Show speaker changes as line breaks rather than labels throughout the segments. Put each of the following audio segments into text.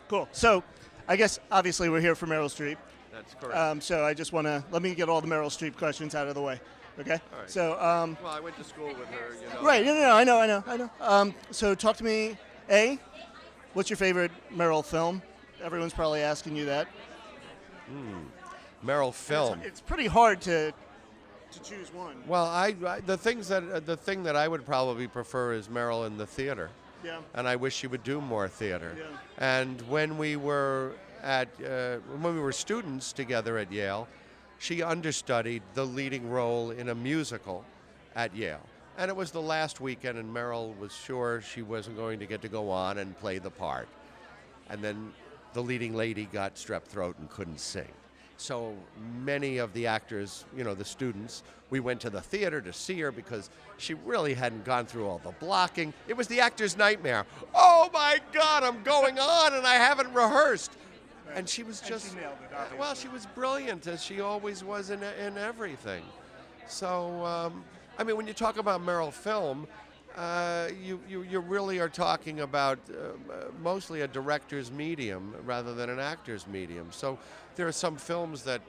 Cool. So, I guess obviously we're here for Meryl Streep.
That's correct.
So I just want to let me get all the Meryl Streep questions out of the way. Okay.
All right.
So.
Well, I went to school with her. You know.
Right. No. I know. So talk to me. What's your favorite Meryl film? Everyone's probably asking you that.
Meryl film.
It's pretty hard to choose one.
Well, the thing that I would probably prefer is Meryl in the theater.
Yeah.
And I wish she would do more theater.
Yeah.
And when we were students together at Yale, she understudied the leading role in a musical at Yale. And it was the last weekend, and Meryl was sure she wasn't going to get to go on and play the part. And then the leading lady got strep throat and couldn't sing. So many of the actors, the students, we went to the theater to see her because she really hadn't gone through all the blocking. It was the actor's nightmare. Oh my God, I'm going on and I haven't rehearsed. And she was just,
she nailed it, obviously.
well, she was brilliant, as she always was in everything. So, when you talk about Meryl film, you really are talking about mostly a director's medium rather than an actor's medium. So there are some films that,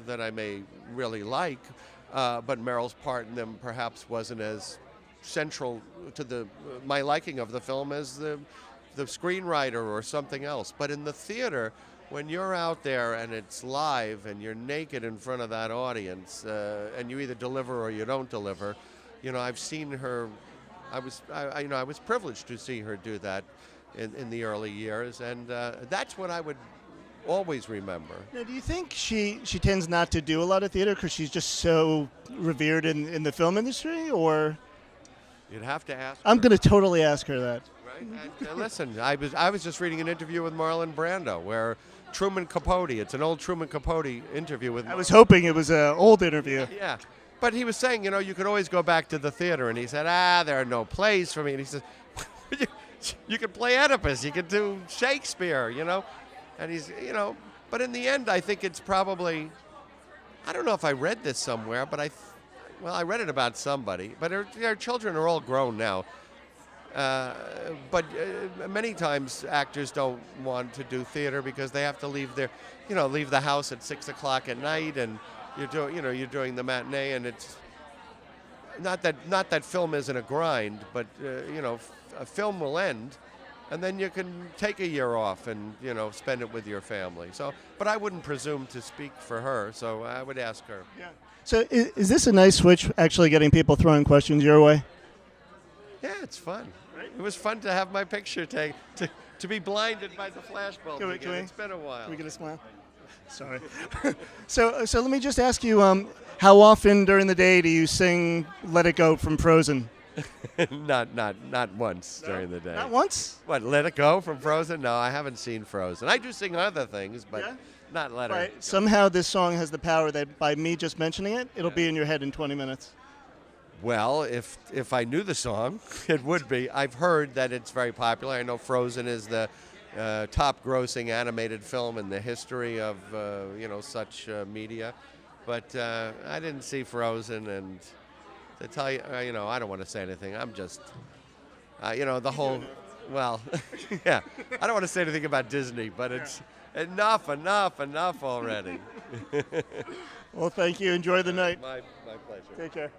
that I may really like, but Meryl's part in them perhaps wasn't as central to my liking of the film as the screenwriter or something else. But in the theater, when you're out there and it's live and you're naked in front of that audience, and you either deliver or you don't deliver, I've seen her. I was privileged to see her do that in the early years, and that's what I would always remember.
Now, do you think she tends not to do a lot of theater because she's just so revered in the film industry, or?
You'd have to ask.
I'm going to totally ask her that.
Right. And, listen, I was just reading an interview with Marlon Brando where Truman Capote. It's an old Truman Capote interview with.
I was hoping it was an old interview.
Yeah. But he was saying, you could always go back to the theater. And he said, there are no plays for me. And he says, you could play Oedipus. You could do Shakespeare, And he's, but in the end, I think it's probably, I don't know if I read this somewhere, but I read it about somebody. But their children are all grown now. But many times actors don't want to do theater because they have to leave leave the house at 6 o'clock at night, and you're doing the matinee, and it's not that film isn't a grind, but a film will end, and then you can take a year off and spend it with your family. So, but I wouldn't presume to speak for her, so I would ask her.
Yeah. So is this a nice switch? Actually, getting people throwing questions your way?
Yeah, it's fun. Right? It was fun to have my picture taken, to be blinded by the flashbulb again. It's been a while.
Can we get a smile? Sorry. So let me just ask you, how often during the day do you sing "Let It Go" from Frozen?
Not once during the day.
Not once?
What, "Let It Go" from Frozen? No, I haven't seen Frozen. I do sing other things, but not "Let It Go."
Somehow this song has the power that by me just mentioning it, it'll be in your head in 20 minutes.
Well, if I knew the song, it would be. I've heard that it's very popular. I know Frozen is the top-grossing animated film in the history of such media, but I didn't see Frozen, and to tell you, I don't want to say anything. I'm just, the whole, well, yeah. I don't want to say anything about Disney, but it's enough already.
Well, thank you. Enjoy the night.
My pleasure.
Take care.